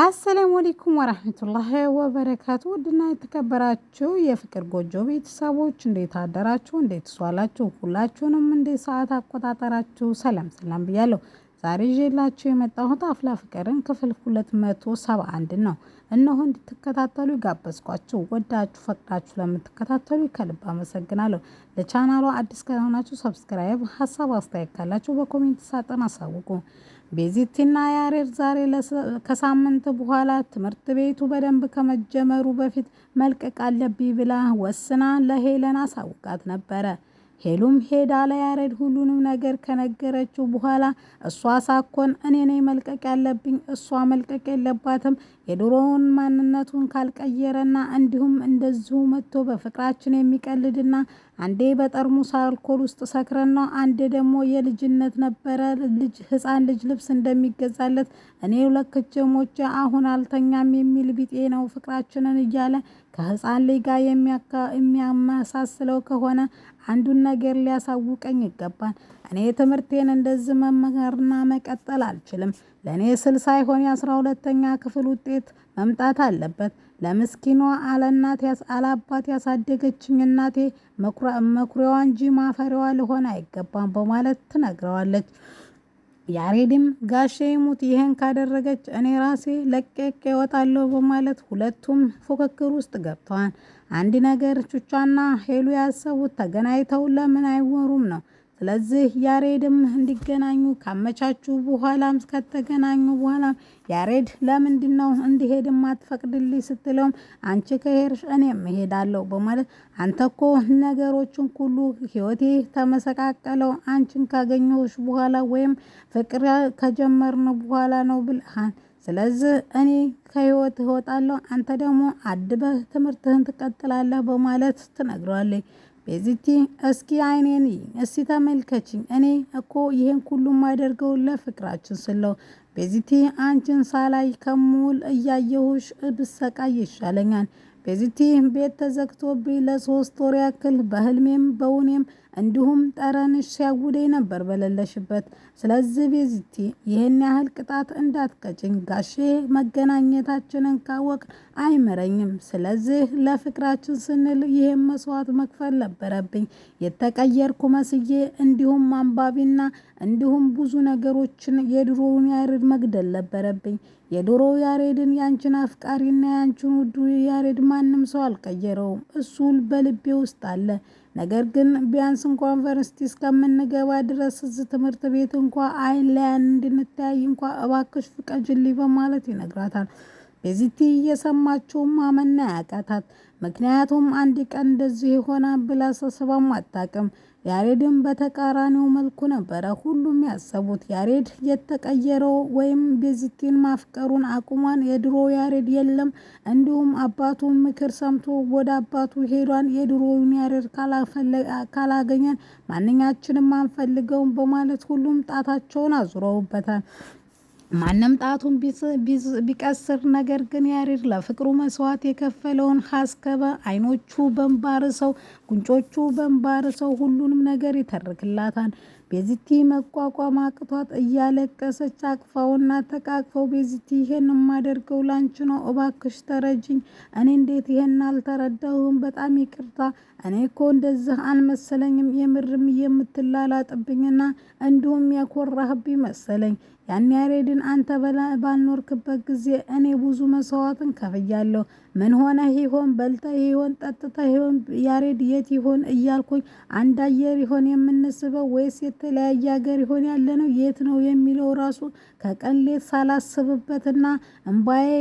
አሰላሙ አለይኩም ወራህመቱላሂ ወበረካቱ። ውድና የተከበራችሁ የፍቅር ጎጆ ቤተሰቦች እንዴት አደራችሁ? እንዴት ዋላችሁ? ሁላችሁንም እንደ ሰዓት አቆጣጠራችሁ ሰላም ሰላም ብያለሁ። ዛሬ ይዤላችሁ የመጣሁት አፍላ ፍቅርን ክፍል 271 ነው። እነሆ እንድትከታተሉ ጋበዝኳችሁ። ወዳችሁ ፈቅዳችሁ ለምትከታተሉ ከልብ አመሰግናለሁ። ለቻናሉ አዲስ ከሆናችሁ ሰብስክራይብ፣ ሀሳብ አስተያየት ካላችሁ በኮሜንት ሳጥን አሳውቁ። ቤዚቲና ያሬድ ዛሬ ከሳምንት በኋላ ትምህርት ቤቱ በደንብ ከመጀመሩ በፊት መልቀቅ አለብኝ ብላ ወስና ለሄለን አሳውቃት ነበረ። ሄሉም ሄዳ ለያሬድ ሁሉንም ነገር ከነገረችው በኋላ እሷ ሳኮን እኔ ነኝ መልቀቅ ያለብኝ፣ እሷ መልቀቅ የለባትም የድሮውን ማንነቱን ካልቀየረና እንዲሁም እንደዚሁ መጥቶ በፍቅራችን የሚቀልድና አንዴ በጠርሙስ አልኮል ውስጥ ሰክረን ነው፣ አንዴ ደግሞ የልጅነት ነበረ ህፃን ልጅ ልብስ እንደሚገዛለት እኔ ለክቸሞቼ አሁን አልተኛም የሚል ቢጤ ነው ፍቅራችንን እያለ ከህፃን ልጅ ጋር የሚያመሳስለው ከሆነ አንዱን ነገር ሊያሳውቀኝ ይገባል። እኔ ትምህርቴን እንደዚህ መማርና መቀጠል አልችልም። ለኔ ስል ሳይሆን የ12ኛ ክፍል ውጤት መምጣት አለበት። ለምስኪኗ አለናት አላባት ያሳደገችኝ እናቴ መኩሪያዋ እንጂ ማፈሪያዋ ልሆን አይገባም በማለት ትነግረዋለች። ያሬድም ጋሼ ሙት ይሄን ካደረገች እኔ ራሴ ለቀቅ እወጣለሁ በማለት ሁለቱም ፉክክር ውስጥ ገብተዋል። አንድ ነገር ቹቻና ሄሉ ያሰቡት ተገናኝተው ለምን አይወሩም ነው። ስለዚህ ያሬድም እንዲገናኙ ካመቻቹ በኋላም ከተገናኙ በኋላም ያሬድ ለምንድነው እንዲሄድም አትፈቅድልኝ ስትለውም አንቺ ከሄድሽ እኔም እሄዳለሁ በማለት አንተ እኮ ነገሮችን ሁሉ ህይወቴ ተመሰቃቀለው አንቺን ካገኘሁሽ በኋላ ወይም ፍቅር ከጀመርን በኋላ ነው ብለሃል። ስለዚህ እኔ ከህይወት እወጣለሁ፣ አንተ ደግሞ አድበህ ትምህርትህን ትቀጥላለህ በማለት ትነግረዋለች። ቤዚቲ እስኪ አይኔን እስኪ ተመልከችኝ፣ እኔ እኮ ይሄን ሁሉ ማደርገው ለፍቅራችን ስለው ቤዚቲ አንቺን ሳላይ ከሙል እያየሁሽ ብሰቃይ ይሻለኛል። ቤዚቲ ቤት ተዘግቶብኝ ለ3 ወር ያክል በህልሜም በውኔም እንዲሁም ጠረንሽ ሲያውደኝ ነበር በሌለሽበት። ስለዚህ ቤዚቲ ይሄን ያህል ቅጣት እንዳትቀጭኝ፣ ጋሼ መገናኘታችንን ካወቅ አይምረኝም። ስለዚህ ለፍቅራችን ስንል ይሄን መስዋዕት መክፈል ነበረብኝ። የተቀየርኩ መስዬ እንዲሁም አንባቢና እንዲሁም ብዙ ነገሮችን የድሮውን ያሬድ መግደል ነበረብኝ። የድሮ ያሬድን ያንቺን አፍቃሪና ያንቺን ውዱ ያሬድ ማንም ሰው አልቀየረውም። እሱ በልቤ ውስጥ አለ። ነገር ግን ቢያንስ እንኳን ዩኒቨርሲቲ እስከምንገባ ድረስ እዚህ ትምህርት ቤት እንኳን አይን ለያን እንድንተያይ እንኳን እባክሽ ፍቀጅልኝ በማለት ይነግራታል። ቤዚቲ እየሰማችው ማመን ያቃታት። ምክንያቱም አንድ ቀን እንደዚህ ይሆናል ብላ አስባም አታውቅም። ያሬድም በተቃራኒው መልኩ ነበረ ሁሉም ያሰቡት። ያሬድ የተቀየረው ወይም ቤዚቲን ማፍቀሩን አቁሟን፣ የድሮ ያሬድ የለም። እንዲሁም አባቱን ምክር ሰምቶ ወደ አባቱ ሄዷን። የድሮውን ያሬድ ካላገኘን ማንኛችንም አንፈልገውም በማለት ሁሉም ጣታቸውን አዙረውበታል። ማንም ጣቱን ቢቀስር፣ ነገር ግን ያሬድ ለፍቅሩ መስዋዕት የከፈለውን ሀስከበ አይኖቹ በንባርሰው ጉንጮቹ በንባርሰው ሁሉንም ነገር ይተርክላታል። ቤዚቲ መቋቋም አቅቷት እያለቀሰች አቅፋውና ተቃቅፈው ቤዚቲ ይሄን የማደርገው ላንቺ ነው፣ እባክሽ ተረጅኝ። እኔ እንዴት ይሄን አልተረዳሁም፣ በጣም ይቅርታ። እኔ እኮ እንደዚህ አልመሰለኝም። የምርም የምትላላጥብኝና እንዲሁም ያኮራህብኝ መሰለኝ። ያን ያሬድን አንተ ባልኖርክበት ጊዜ እኔ ብዙ መስዋዕትን ከፍያለሁ። ምን ሆነህ ይሆን? በልተህ ይሆን? ጠጥተህ ይሆን? ያሬድ የት ይሆን እያልኩኝ አንድ አየር ይሆን የምንስበው ወይስ የተለያየ ሀገር ይሆን ያለነው? የት ነው የሚለው ራሱ ከቀሌት ሳላስብበትና እምባዬ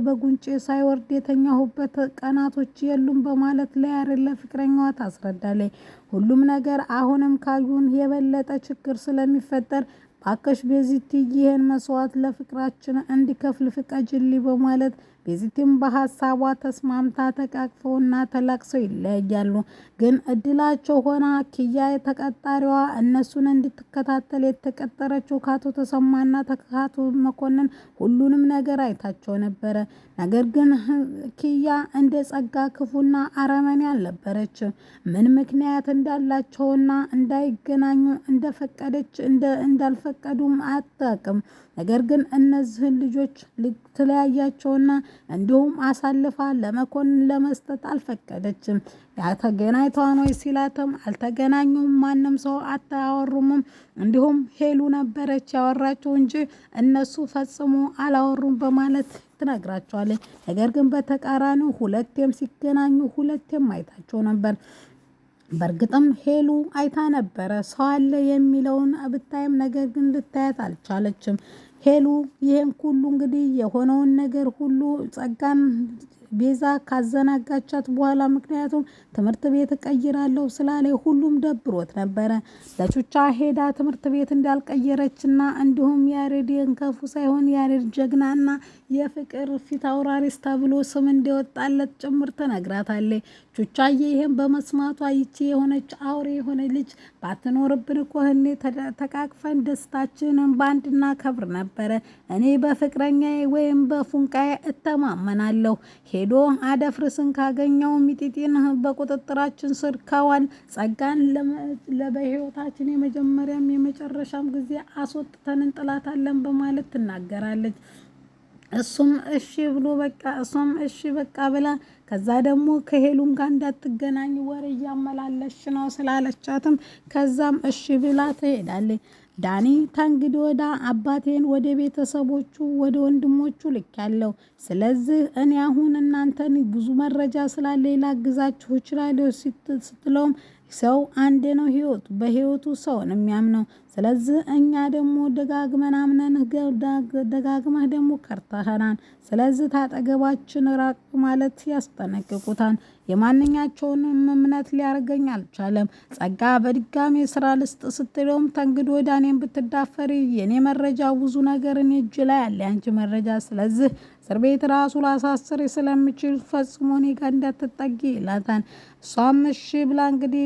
በጉንጬ ሳይወርድ የተኛሁበት ቀናቶች የሉም በማለት ለያሬድ ለፍቅረኛዋ ታስረዳለች። ሁሉም ነገር አሁንም ካዩን የበለጠ ችግር ስለሚፈጠር ባከሽ ቤዚቲ ይሄን መስዋዕት ለፍቅራችን እንዲከፍል ፍቀጅልኝ በማለት ቤዚቲም በሀሳቧ ተስማምታ ተቃቅፈውና ተላቅሰው ይለያያሉ። ግን እድላቸው ሆና ኪያ ተቀጣሪዋ እነሱን እንድትከታተል የተቀጠረችው ከአቶ ተሰማና ከአቶ መኮንን ሁሉንም ነገር አይታቸው ነበረ። ነገር ግን ኪያ እንደ ጸጋ ክፉና አረመኔ አልነበረችም። ምን ምክንያት እንዳላቸውና እንዳይገናኙ እንደፈቀደች እንዳልፈቀዱም አታውቅም። ነገር ግን እነዚህን ልጆች ልትለያያቸውና እንዲሁም አሳልፋ ለመኮንን ለመስጠት አልፈቀደችም። ተገናኝተዋል ወይ ሲላትም አልተገናኙም፣ ማንም ሰው አታወሩምም። እንዲሁም ሄሉ ነበረች ያወራቸው እንጂ እነሱ ፈጽሞ አላወሩም በማለት ትነግራቸዋለች። ነገር ግን በተቃራኒው ሁለቴም ሲገናኙ ሁለቴም አይታቸው ነበር። በእርግጥም ሄሉ አይታ ነበረ ሰው አለ የሚለውን ብታይም፣ ነገር ግን ልታያት አልቻለችም። ሄሉ ይህን ሁሉ እንግዲህ የሆነውን ነገር ሁሉ ጸጋን ቤዛ ካዘናጋቻት በኋላ ምክንያቱም ትምህርት ቤት እቀይራለሁ ስላለ ሁሉም ደብሮት ነበረ። ለቹቻ ሄዳ ትምህርት ቤት እንዳልቀየረችና እንዲሁም ያሬድ የንከፉ ሳይሆን ያሬድ ጀግናና የፍቅር ፊት አውራሪስ ተብሎ ስም እንደወጣለት ጭምር ትነግራታለች። ቹቻዬ ይሄን በመስማቷ ይቺ የሆነች አውሬ የሆነ ልጅ ባትኖርብን እኮ እኔ ተቃቅፈን ደስታችንን ባንድና ከብር ነበረ። እኔ በፍቅረኛዬ ወይም በፉንቃዬ እተማመናለሁ። ሄዶ አደፍርስን ካገኘው ሚጢጢን በቁጥጥራችን ስር ካዋል ጸጋን በህይወታችን የመጀመሪያም የመጨረሻም ጊዜ አስወጥተን እንጥላታለን በማለት ትናገራለች። እሱም እሺ ብሎ በቃ እሷም እሺ በቃ ብላ ከዛ ደግሞ ከሄሉን ጋር እንዳትገናኝ ወሬ እያመላለሽ ነው ስላለቻትም ከዛም እሺ ብላ ትሄዳለች። ዳኒ ተንግዶ ወዳ አባቴን ወደ ቤተሰቦቹ ወደ ወንድሞቹ ልኬያለሁ። ስለዚህ እኔ አሁን እናንተን ብዙ መረጃ ስላለ ላግዛችሁ እችላለሁ ስትለውም ሰው አንዴ ነው ህይወቱ፣ በህይወቱ ሰውን የሚያምነው። ስለዚህ እኛ ደግሞ ደጋግመን አምነንህ ደጋግመህ ደግሞ ከርተኸናል። ስለዚህ ታጠገባችን ራቅ ማለት ያስጠነቅቁታል። የማንኛቸውንም እምነት ሊያርገኝ አልቻለም። ጸጋ በድጋሚ ስራ ልስጥ ስትለውም ተንግዶ ዳኔን ብትዳፈሪ የኔ መረጃ ብዙ ነገር እኔ እጅ ላይ አለ አንቺ መረጃ፣ ስለዚህ እስር ቤት ራሱ ላሳስር ስለምችል ፈጽሞ እኔ ጋር እንዳትጠጊ ይላታል። እሷም እሺ ብላ እንግዲህ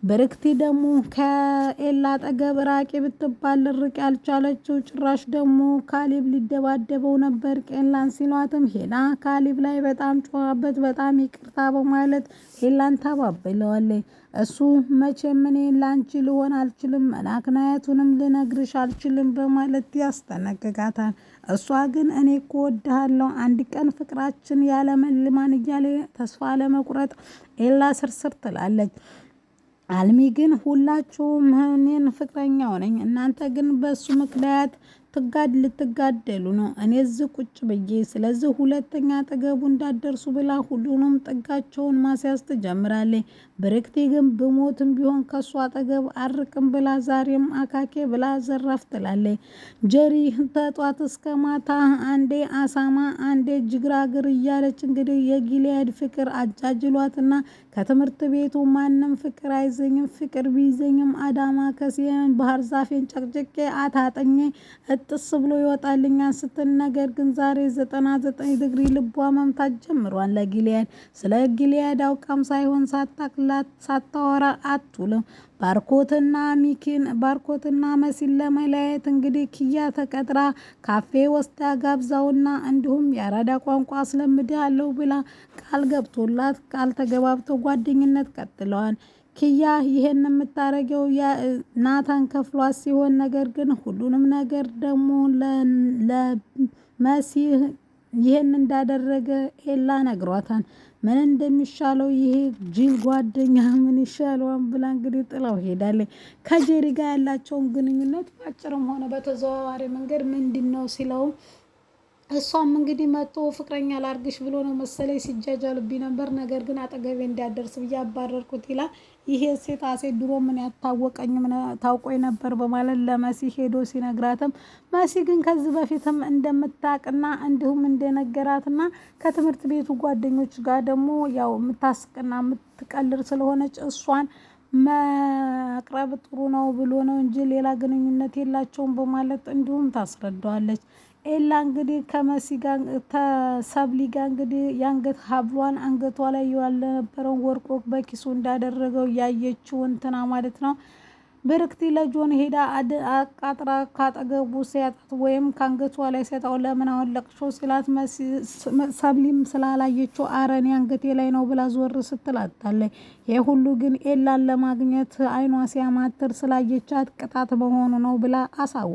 ብርክቲ ደግሞ ከኤላ አጠገብ ራቂ ብትባል ርቅ ያልቻለችው ጭራሽ ደግሞ ካሊብ ሊደባደበው ነበር። ኤላን ሲሏትም ሄላ ካሊብ ላይ በጣም ጮኻበት። በጣም ይቅርታ በማለት ኤላን ታባብለዋለች። እሱ መቼም እኔ ላንቺ ልሆን አልችልም፣ መላክናየቱንም ልነግርሽ አልችልም በማለት ያስጠነቅቃታል። እሷ ግን እኔ እኮ ወድሃለሁ፣ አንድ ቀን ፍቅራችን ያለመልማን እያለ ተስፋ ለመቁረጥ ኤላ ስርስር ትላለች። አልሚ ግን ሁላችሁም እኔን ፍቅረኛው ነኝ፣ እናንተ ግን በሱ ምክንያት ልትጋደሉ ነው። እኔ እዚህ ቁጭ ብዬ ስለዚህ ሁለተኛ አጠገቡ እንዳደርሱ ብላ ሁሉንም ጥጋቸውን ማስያዝ ትጀምራለች። ብርክቲ ግን ብሞትም ቢሆን ከሱ አጠገብ አርቅም ብላ ዛሬም አካኬ ብላ ዘራፍ ትላለች። ጀሪ ተጧት እስከ ማታ አንዴ አሳማ አንዴ ጅግራግር እያለች እንግዲህ የጊሊያድ ፍቅር አጃጅሏትና ከትምህርት ቤቱ ማንም ፍቅር አይዘኝም፣ ፍቅር ቢይዘኝም አዳማ ከሲያን ባህር ዛፌን ጨቅጭቄ አታጠኘ እጥስ ብሎ ይወጣልኛል ስትል፣ ነገር ግን ዛሬ 99 ዲግሪ ልቧ መምታት ጀምሯል ለጊሊያድ። ስለ ጊሊያድ አውቃም ሳይሆን ሳታወራ አትውልም። ባርኮትና መሲን ለመለያየት እንግዲህ ኪያ ተቀጥራ ካፌ ወስዳ ጋብዛውና እንዲሁም የአራዳ ቋንቋ አስለምድሃለሁ ብላ ቃል ገብቶላት ቃል ተገባብተው ጓደኝነት ቀጥለዋል። ኪያ ይሄን የምታረገው ናታን ከፍሏት ሲሆን ነገር ግን ሁሉንም ነገር ደግሞ ለመሲ ይሄን እንዳደረገ ኤላ ነግሯታል። ምን እንደሚሻለው ይሄ ጅል ጓደኛ ምን ይሻለዋል ብላ እንግዲህ ጥላው ሄዳለች። ከጄሪ ጋር ያላቸውን ግንኙነት በአጭርም ሆነ በተዘዋዋሪ መንገድ ምንድነው ሲለው እሷም እንግዲህ መጥቶ ፍቅረኛ ላርግሽ ብሎ ነው መሰለኝ ሲጃጃልብኝ ነበር፣ ነገር ግን አጠገቤ እንዲያደርስ ብዬ አባረርኩት ይላል። ይሄ ሴት ድሮ ምን ያታወቀኝ ምን ታውቆኝ ነበር በማለት ለመሲ ሄዶ ሲነግራትም መሲ ግን ከዚህ በፊትም እንደምታቅና እንዲሁም እንደነገራትና ከትምህርት ቤቱ ጓደኞች ጋር ደግሞ ያው የምታስቅና የምትቀልር ስለሆነች እሷን መቅረብ ጥሩ ነው ብሎ ነው እንጂ ሌላ ግንኙነት የላቸውም በማለት እንዲሁም ታስረዳዋለች። ኤላ እንግዲህ ከመሲ ጋር ተሰብሊ ጋር እንግዲህ የአንገት ሀብሏን አንገቷ ላይ ያልነበረውን ወርቆ በኪሱ እንዳደረገው ያየችው እንትና ማለት ነው። ብርክቲ ለጆን ሄዳ አቃጥራ ካጠገቡ ሲያጣት ወይም ከአንገቷ ላይ ሲያጣው ለምን አወለቅሽው ሲላት ሰብሊም ስላላየችው አረኔ አንገቴ ላይ ነው ብላ ዞር ስትላታለች። ይህ ሁሉ ግን ኤላን ለማግኘት አይኗ ሲያማትር ስላየቻት ቅጣት መሆኑ ነው ብላ አሳው